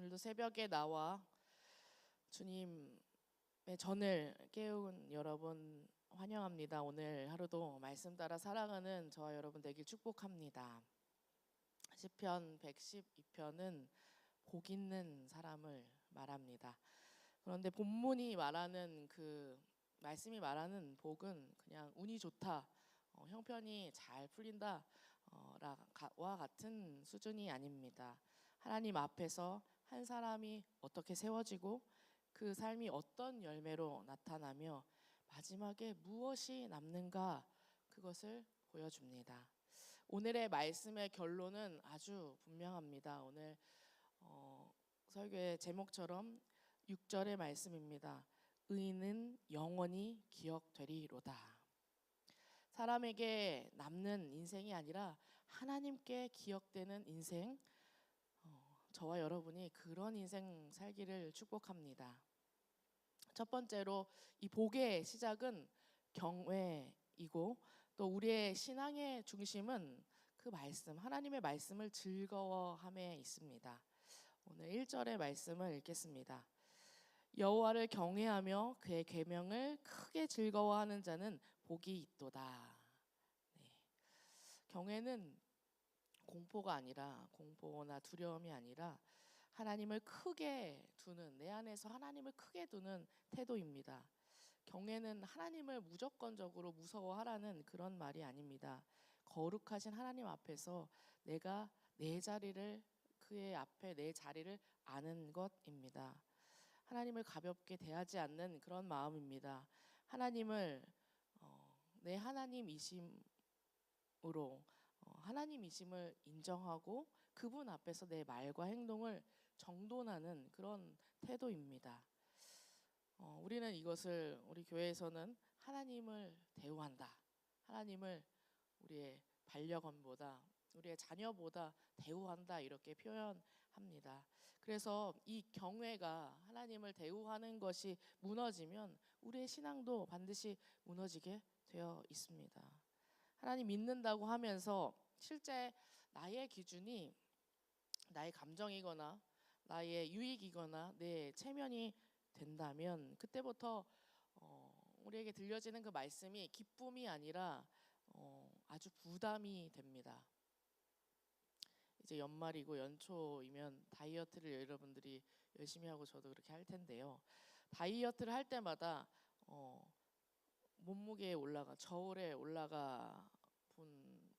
오늘도 새벽에 나와 주님의 전을 깨운 여러분 환영합니다. 오늘 하루도 말씀 따라 살아가는 저와 여러분 되길 축복합니다. 시편 112편은 복 있는 사람을 말합니다. 그런데 본문이 말하는 말씀이 말하는 복은 그냥 운이 좋다, 형편이 잘 풀린다 와 같은 수준이 아닙니다. 하나님 앞에서 한 사람이 어떻게 세워지고 그 삶이 어떤 열매로 나타나며 마지막에 무엇이 남는가, 그것을 보여줍니다. 오늘의 말씀의 결론은 아주 분명합니다. 오늘 설교의 제목처럼 6절의 말씀입니다. 의인은 영원히 기억되리로다. 사람에게 남는 인생이 아니라 하나님께 기억되는 인생, 저와 여러분이 그런 인생 살기를 축복합니다. 첫 번째로 이 복의 시작은 경외이고, 또 우리의 신앙의 중심은 그 말씀, 하나님의 말씀을 즐거워함에 있습니다. 오늘 1절의 말씀을 읽겠습니다. 여호와를 경외하며 그의 계명을 크게 즐거워하는 자는 복이 있도다. 네. 경외는 공포나 두려움이 아니라 하나님을 크게 두는, 내 안에서 하나님을 크게 두는 태도입니다. 경외는 하나님을 무조건적으로 무서워하라는 그런 말이 아닙니다. 거룩하신 하나님 앞에서 내가 내 자리를, 그의 앞에 내 자리를 아는 것입니다. 하나님을 가볍게 대하지 않는 그런 마음입니다. 하나님을 내 하나님이심으로 하나님이심을 인정하고 그분 앞에서 내 말과 행동을 정돈하는 그런 태도입니다. 우리는 이것을, 우리 교회에서는 하나님을 대우한다, 하나님을 우리의 반려견보다, 우리의 자녀보다 대우한다, 이렇게 표현합니다. 그래서 이 경외가 하나님을 대우하는 것이 무너지면 우리의 신앙도 반드시 무너지게 되어 있습니다. 하나님 믿는다고 하면서 실제 나의 기준이 나의 감정이거나 나의 유익이거나 내 체면이 된다면 그때부터 우리에게 들려지는 그 말씀이 기쁨이 아니라 아주 부담이 됩니다. 이제 연말이고 연초이면 다이어트를 여러분들이 열심히 하고 저도 그렇게 할 텐데요. 다이어트를 할 때마다 몸무게에 저울에 올라가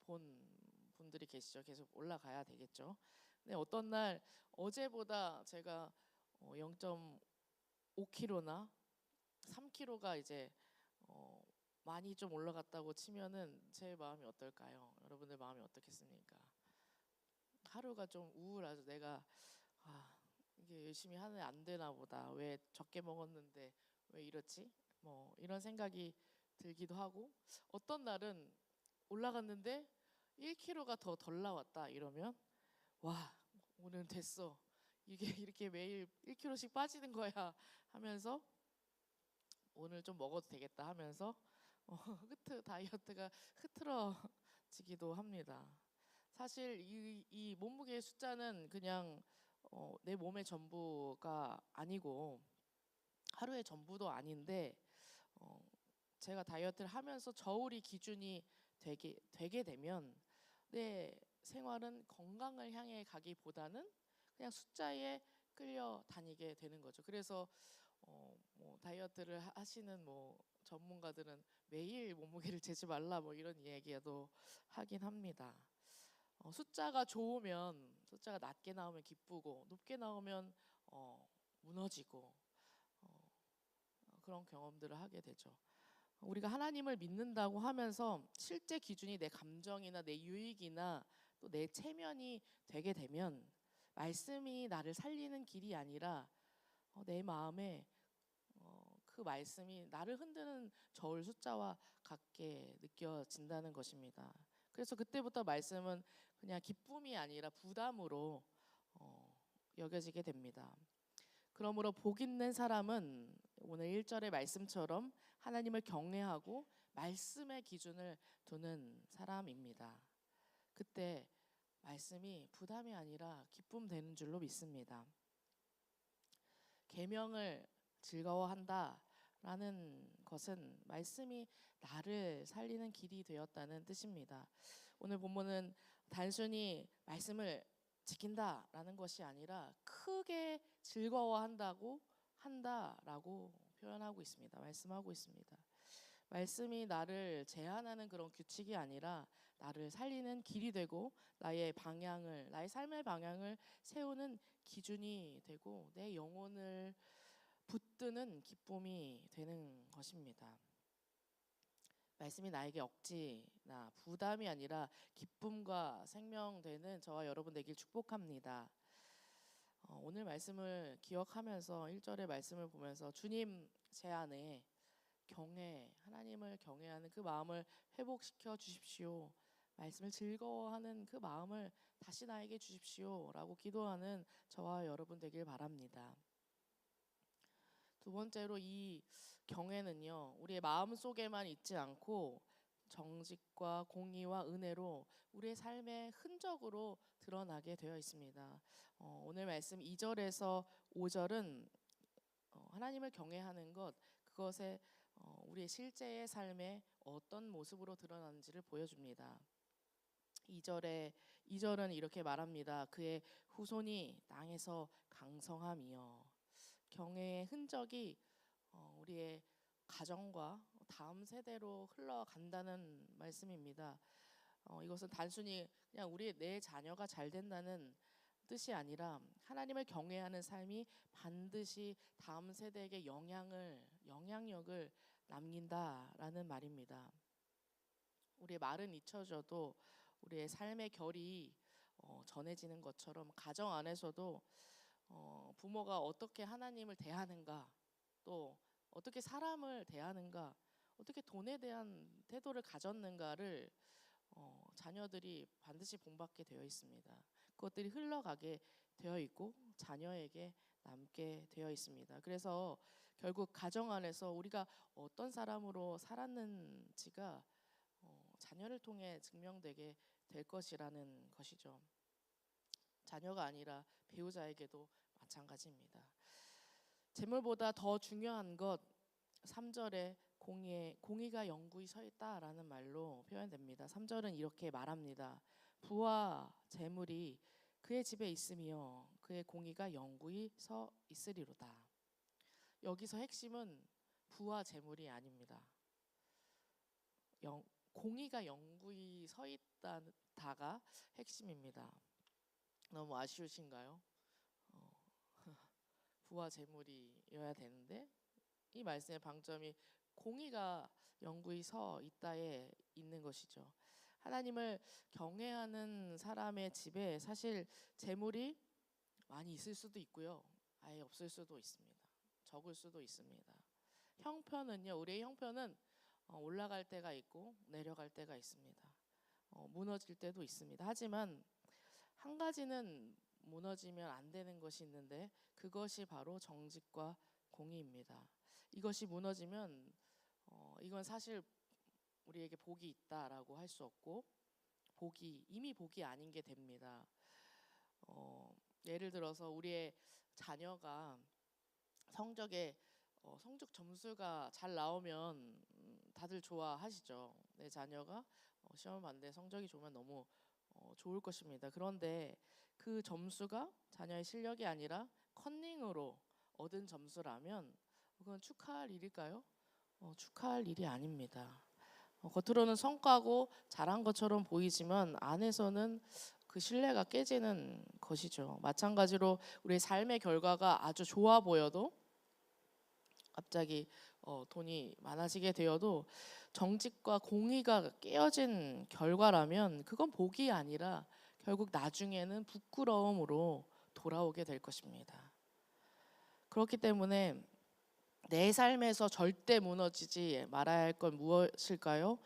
본 분들이 계시죠. 계속 올라가야 되겠죠. 근데 어떤 날 어제보다 제가 0.5kg나 3kg가 이제 많이 좀 올라갔다고 치면은 제 마음이 어떨까요? 여러분들 마음이 어떻겠습니까? 하루가 좀 우울하죠. 내가 이게 열심히 하는 안 되나 보다. 왜 적게 먹었는데 왜 이렇지? 뭐 이런 생각이 들기도 하고, 어떤 날은 올라갔는데 1kg가 더 덜 나왔다 이러면 와, 오늘 됐어. 이게 이렇게 매일 1kg씩 빠지는 거야 하면서 오늘 좀 먹어도 되겠다 하면서 다이어트가 흐트러지기도 합니다. 사실 이 몸무게의 숫자는 그냥 내 몸의 전부가 아니고 하루의 전부도 아닌데, 제가 다이어트를 하면서 저울이 기준이 되게 되면 내 생활은 건강을 향해 가기보다는 그냥 숫자에 끌려다니게 되는 거죠. 그래서 뭐 다이어트를 하시는 전문가들은 매일 몸무게를 재지 말라 이런 얘기도 하긴 합니다. 숫자가 좋으면, 숫자가 낮게 나오면 기쁘고 높게 나오면 무너지고 그런 경험들을 하게 되죠. 우리가 하나님을 믿는다고 하면서 실제 기준이 내 감정이나 내 유익이나 또 내 체면이 되게 되면 말씀이 나를 살리는 길이 아니라 내 마음에 그 말씀이 나를 흔드는 저울 숫자와 같게 느껴진다는 것입니다. 그래서 그때부터 말씀은 그냥 기쁨이 아니라 부담으로 여겨지게 됩니다. 그러므로 복 있는 사람은 오늘 1절의 말씀처럼 하나님을 경외하고 말씀의 기준을 두는 사람입니다. 그때 말씀이 부담이 아니라 기쁨 되는 줄로 믿습니다. 계명을 즐거워한다라는 것은 말씀이 나를 살리는 길이 되었다는 뜻입니다. 오늘 본문은 단순히 말씀을 지킨다라는 것이 아니라 크게 즐거워한다고 한다라고 표현하고 있습니다. 말씀하고 있습니다. 말씀이 나를 제한하는 그런 규칙이 아니라 나를 살리는 길이 되고 나의 삶의 방향을 세우는 기준이 되고 내 영혼을 붙드는 기쁨이 되는 것입니다. 말씀이 나에게 억지나 부담이 아니라 기쁨과 생명되는 저와 여러분 되길 축복합니다. 오늘 말씀을 기억하면서 1절의 말씀을 보면서 주님 제 안에 하나님을 경외하는 그 마음을 회복시켜 주십시오. 말씀을 즐거워하는 그 마음을 다시 나에게 주십시오 라고 기도하는 저와 여러분 되길 바랍니다. 두 번째로 이 경외는요, 우리의 마음 속에만 있지 않고 정직과 공의와 은혜로 우리의 삶의 흔적으로 드러나게 되어 있습니다. 오늘 말씀 2절에서 5절은 하나님을 경외하는 그것에 우리의 실제의 삶에 어떤 모습으로 드러나는지를 보여줍니다. 2절은 이렇게 말합니다. 그의 후손이 땅에서 강성함이여. 경외의 흔적이 우리의 가정과 다음 세대로 흘러간다는 말씀입니다. 이것은 단순히 그냥 내 자녀가 잘 된다는 뜻이 아니라 하나님을 경외하는 삶이 반드시 다음 세대에게 영향력을 남긴다라는 말입니다. 우리의 말은 잊혀져도 우리의 삶의 결이 전해지는 것처럼 가정 안에서도 부모가 어떻게 하나님을 대하는가, 또 어떻게 사람을 대하는가, 어떻게 돈에 대한 태도를 가졌는가를 자녀들이 반드시 본받게 되어 있습니다. 그것들이 흘러가게 되어 있고 자녀에게 남게 되어 있습니다. 그래서 결국 가정 안에서 우리가 어떤 사람으로 살았는지가 자녀를 통해 증명되게 될 것이라는 것이죠. 자녀가 아니라 배우자에게도 마찬가지입니다. 재물보다 더 중요한 것 3절에 공의가 영구히 서 있다라는 말로 표현됩니다. 3절은 이렇게 말합니다. 부와 재물이 그의 집에 있으며 그의 공의가 영구히 서 있으리로다. 여기서 핵심은 부와 재물이 아닙니다. 공의가 영구히 서 있다가 핵심입니다. 너무 아쉬우신가요? 부와 재물이어야 되는데 이 말씀의 방점이 공의가 영구히 서 있다에 있는 것이죠. 하나님을 경외하는 사람의 집에 사실 재물이 많이 있을 수도 있고요, 아예 없을 수도 있습니다. 적을 수도 있습니다. 우리의 형편은 올라갈 때가 있고 내려갈 때가 있습니다. 무너질 때도 있습니다. 하지만 한 가지는 무너지면 안 되는 것이 있는데 그것이 바로 정직과 공의입니다. 이것이 무너지면 이건 사실 우리에게 복이 있다라고 할 수 없고 이미 복이 아닌 게 됩니다. 예를 들어서 우리의 자녀가 성적 점수가 잘 나오면 다들 좋아하시죠. 내 자녀가 시험 봤는데 성적이 좋으면 너무 좋을 것입니다. 그런데 그 점수가 자녀의 실력이 아니라 컨닝으로 얻은 점수라면 그건 축하할 일일까요? 축하할 일이 아닙니다. 겉으로는 성과고 잘한 것처럼 보이지만 안에서는 그 신뢰가 깨지는 것이죠. 마찬가지로 우리의 삶의 결과가 아주 좋아 보여도 갑자기 돈이 많아지게 되어도 정직과 공의가 깨어진 결과라면 그건 복이 아니라 결국 나중에는 부끄러움으로 돌아오게 될 것입니다. 그렇기 때문에 내 삶에서 절대 무너지지 말아야 할 건 무엇일까요?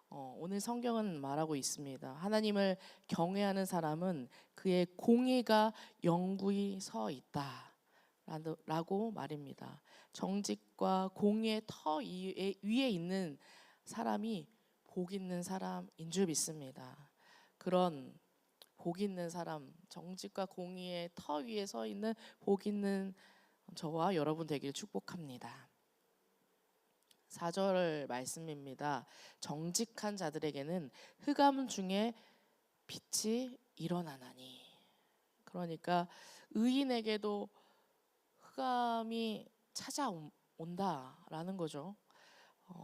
오늘 성경은 말하고 있습니다. 하나님을 경외하는 사람은 그의 공의가 영구히 서 있다 라고 말입니다. 정직과 공의의 터 위에 있는 사람이 복 있는 사람인 줄 믿습니다. 그런 복 있는 사람, 정직과 공의의 터 위에 서 있는 복 있는 저와 여러분 되길 축복합니다. 4절 말씀입니다. 정직한 자들에게는 흑암 중에 빛이 일어나나니. 그러니까 의인에게도 흑암이 찾아온다라는 거죠.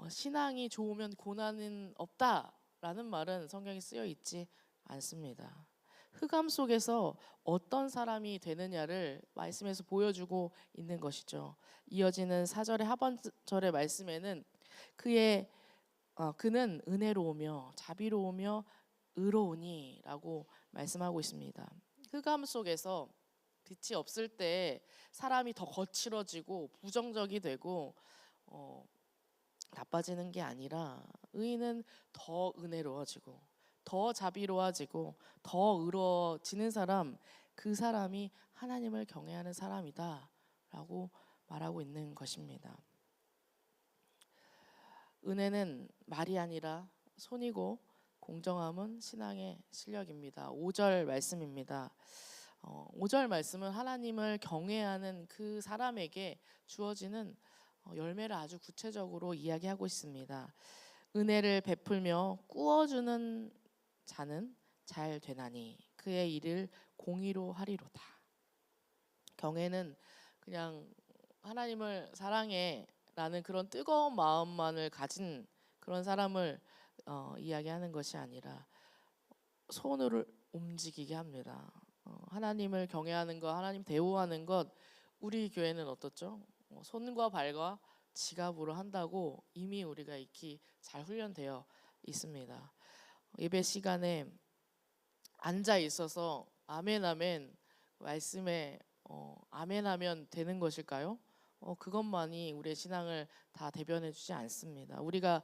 신앙이 좋으면 고난은 없다라는 말은 성경에 쓰여 있지 않습니다. 흑암 속에서 어떤 사람이 되느냐를 말씀에서 보여주고 있는 것이죠. 이어지는 4절의 하반절의 말씀에는 그는 은혜로우며 자비로우며 의로우니라고 말씀하고 있습니다. 흑암 속에서 빛이 없을 때 사람이 더 거칠어지고 부정적이 되고 나빠지는 게 아니라 의인은 더 은혜로워지고 더 자비로워지고 더 의로워지는 사람, 그 사람이 하나님을 경외하는 사람이다 라고 말하고 있는 것입니다. 은혜는 말이 아니라 손이고 공정함은 신앙의 실력입니다. 5절 말씀입니다. 5절 말씀은 하나님을 경외하는 그 사람에게 주어지는 열매를 아주 구체적으로 이야기하고 있습니다. 은혜를 베풀며 꾸어주는 자는 잘 되나니 그의 일을 공의로 하리로다. 경외는 그냥 하나님을 사랑해 라는 그런 뜨거운 마음만을 가진 그런 사람을 이야기하는 것이 아니라 손을 움직이게 합니다. 하나님을 경외하는 것, 하나님 대우하는 것, 우리 교회는 어떻죠? 손과 발과 지갑으로 한다고 이미 우리가 익히 잘 훈련되어 있습니다. 예배 시간에 앉아 있어서 아멘 아멘 말씀에 아멘 하면 되는 것일까요? 그것만이 우리의 신앙을 다 대변해 주지 않습니다. 우리가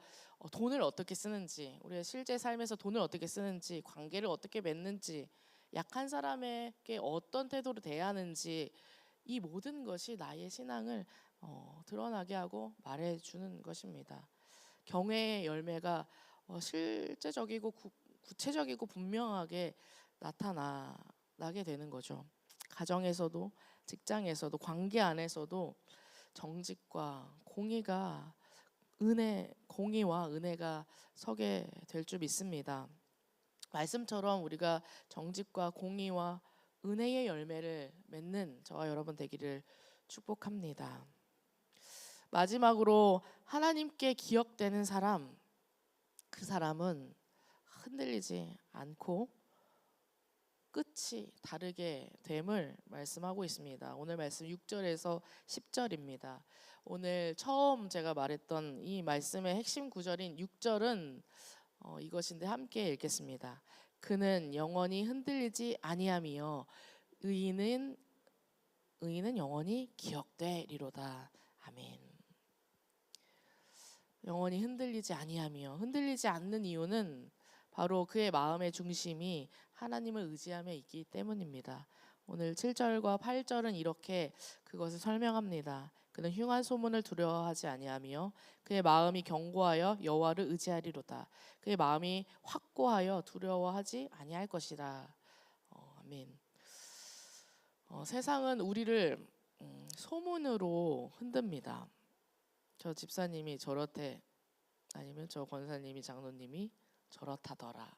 돈을 어떻게 쓰는지, 우리의 실제 삶에서 돈을 어떻게 쓰는지, 관계를 어떻게 맺는지, 약한 사람에게 어떤 태도로 대하는지, 이 모든 것이 나의 신앙을 드러나게 하고 말해주는 것입니다. 경외의 열매가 실제적이고 구체적이고 분명하게 나타나게 되는 거죠. 가정에서도 직장에서도 관계 안에서도 정직과 공의가 공의와 은혜가 서게 될 줄 믿습니다. 말씀처럼 우리가 정직과 공의와 은혜의 열매를 맺는 저와 여러분 되기를 축복합니다. 마지막으로 하나님께 기억되는 사람, 그 사람은 흔들리지 않고 끝이 다르게 됨을 말씀하고 있습니다. 오늘 말씀 6절에서 10절입니다. 오늘 처음 제가 말했던 이 말씀의 핵심 구절인 6절은 이것인데 함께 읽겠습니다. 그는 영원히 흔들리지 아니하며 의인은 영원히 기억되리로다. 아멘. 영원히 흔들리지 아니하며, 흔들리지 않는 이유는 바로 그의 마음의 중심이 하나님을 의지하며 있기 때문입니다. 오늘 7절과 8절은 이렇게 그것을 설명합니다. 그는 흉한 소문을 두려워하지 아니하며 그의 마음이 견고하여 여호와를 의지하리로다. 그의 마음이 확고하여 두려워하지 아니할 것이라. 아멘. 세상은 우리를 소문으로 흔듭니다. 저 집사님이 저렇대, 아니면 저 권사님이 장로님이 저렇다더라.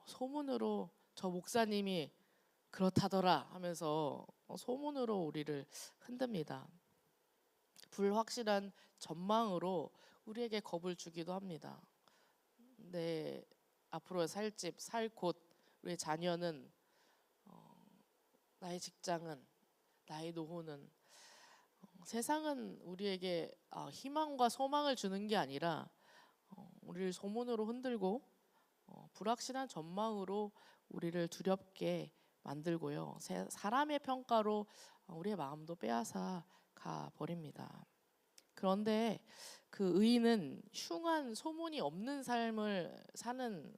소문으로 저 목사님이 그렇다더라 하면서 소문으로 우리를 흔듭니다. 불확실한 전망으로 우리에게 겁을 주기도 합니다. 내 앞으로 살 집, 살 곳, 우리의 자녀는, 나의 직장은, 나의 노후는, 세상은 우리에게 희망과 소망을 주는 게 아니라 우리를 소문으로 흔들고 불확실한 전망으로 우리를 두렵게 만들고요. 사람의 평가로 우리의 마음도 빼앗아 가버립니다. 그런데 그 의인은 흉한 소문이 없는 삶을 사는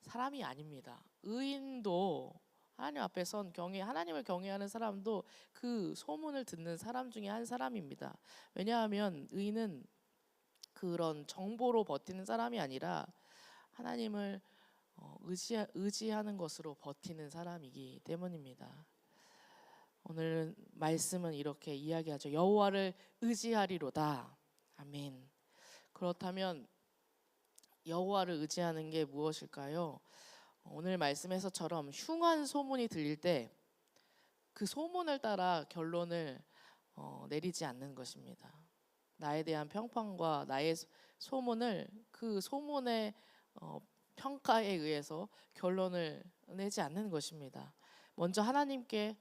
사람이 아닙니다. 의인도 하나님 앞에 선 하나님을 경외하는 사람도 그 소문을 듣는 사람 중에 한 사람입니다. 왜냐하면 의인은 그런 정보로 버티는 사람이 아니라 하나님을 의지하는 것으로 버티는 사람이기 때문입니다. 오늘 말씀은 이렇게 이야기하죠. 여호와를 의지하리로다. 아멘. 그렇다면 여호와를 의지하는 게 무엇일까요? 오늘 말씀에서처럼 흉한 소문이 들릴 때 그 소문을 따라 결론을 내리지 않는 것입니다. 나에 대한 평판과 나의 소문을 그 소문의 평가에 의해서 결론을 내지 않는 것입니다. 먼저 하나님께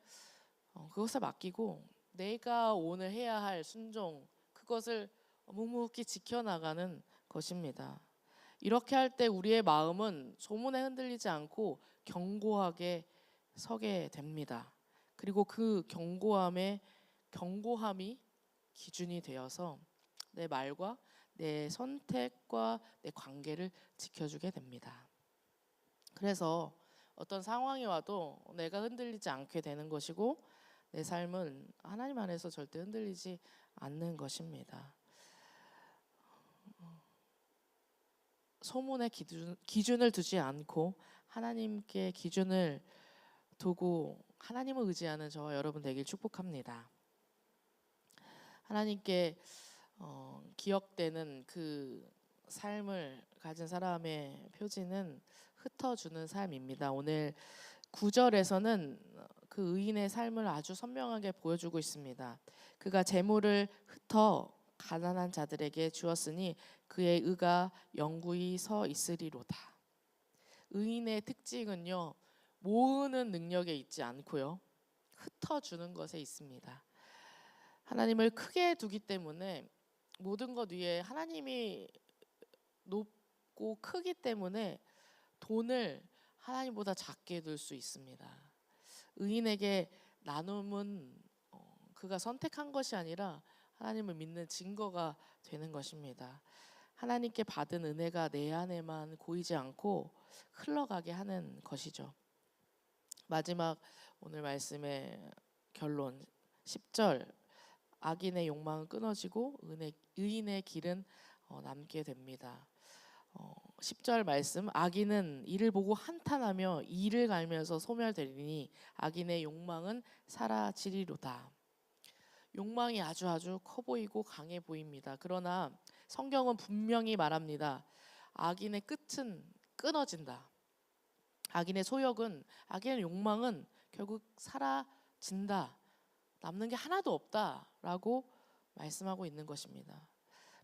그것을 맡기고 내가 오늘 해야 할 순종, 그것을 묵묵히 지켜나가는 것입니다. 이렇게 할 때 우리의 마음은 소문에 흔들리지 않고 견고하게 서게 됩니다. 그리고 그 견고함이 기준이 되어서 내 말과 내 선택과 내 관계를 지켜주게 됩니다. 그래서 어떤 상황이 와도 내가 흔들리지 않게 되는 것이고 내 삶은 하나님 안에서 절대 흔들리지 않는 것입니다. 소문에 기준을 두지 않고 하나님께 기준을 두고 하나님을 의지하는 저와 여러분 되길 축복합니다. 하나님께 기억되는 그 삶을 가진 사람의 표지는 흩어주는 삶입니다. 오늘 9절에서는 그 의인의 삶을 아주 선명하게 보여주고 있습니다. 그가 재물을 흩어 가난한 자들에게 주었으니 그의 의가 영구히 서 있으리로다. 의인의 특징은요, 모으는 능력에 있지 않고요, 흩어주는 것에 있습니다. 하나님을 크게 두기 때문에 모든 것 위에 하나님이 높고 크기 때문에 돈을 하나님보다 작게 둘 수 있습니다. 의인에게 나눔은 그가 선택한 것이 아니라 하나님을 믿는 증거가 되는 것입니다. 하나님께 받은 은혜가 내 안에만 고이지 않고 흘러가게 하는 것이죠. 마지막 오늘 말씀의 결론 10절, 악인의 욕망은 끊어지고 의인의 길은 남게 됩니다. 10절 말씀, 악인은 이를 보고 한탄하며 이를 갈면서 소멸되리니 악인의 욕망은 사라지리로다. 욕망이 아주 커 보이고 강해 보입니다. 그러나 성경은 분명히 말합니다. 악인의 끝은 끊어진다. 악인의 욕망은 결국 사라진다. 남는 게 하나도 없다라고 말씀하고 있는 것입니다.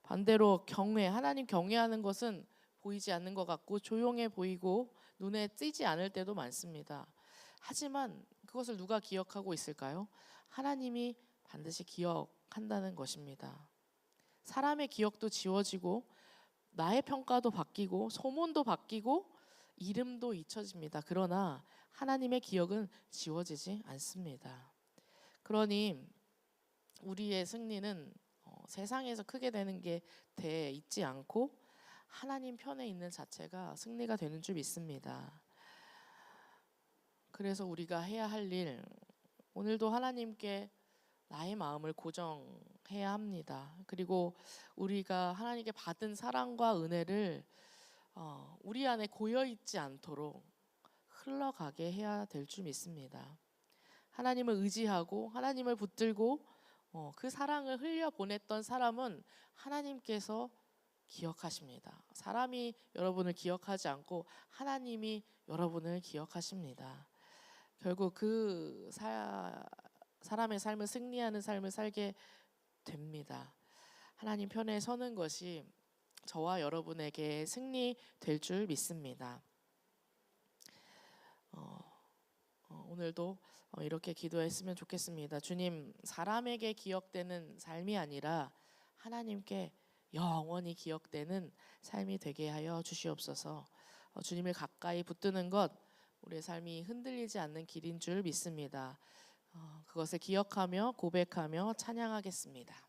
반대로 하나님 경외하는 것은 보이지 않는 것 같고 조용해 보이고 눈에 띄지 않을 때도 많습니다. 하지만 그것을 누가 기억하고 있을까요? 하나님이 반드시 기억한다는 것입니다. 사람의 기억도 지워지고 나의 평가도 바뀌고 소문도 바뀌고 이름도 잊혀집니다. 그러나 하나님의 기억은 지워지지 않습니다. 그러니 우리의 승리는 세상에서 크게 되는 게 돼 있지 않고 하나님 편에 있는 자체가 승리가 되는 줄 믿습니다. 그래서 우리가 해야 할 일, 오늘도 하나님께 나의 마음을 고정해야 합니다. 그리고 우리가 하나님께 받은 사랑과 은혜를 우리 안에 고여있지 않도록 흘러가게 해야 될 줄 믿습니다. 하나님을 의지하고 하나님을 붙들고 그 사랑을 흘려보냈던 사람은 하나님께서 기억하십니다. 사람이 여러분을 기억하지 않고 하나님이 여러분을 기억하십니다. 결국 그 사람의 삶을 승리하는 삶을 살게 됩니다. 하나님 편에 서는 것이 저와 여러분에게 승리 될 줄 믿습니다. 오늘도 이렇게 기도했으면 좋겠습니다. 주님, 사람에게 기억되는 삶이 아니라 하나님께 영원히 기억되는 삶이 되게 하여 주시옵소서. 주님을 가까이 붙드는 것, 우리의 삶이 흔들리지 않는 길인 줄 믿습니다. 그것을 기억하며 고백하며 찬양하겠습니다.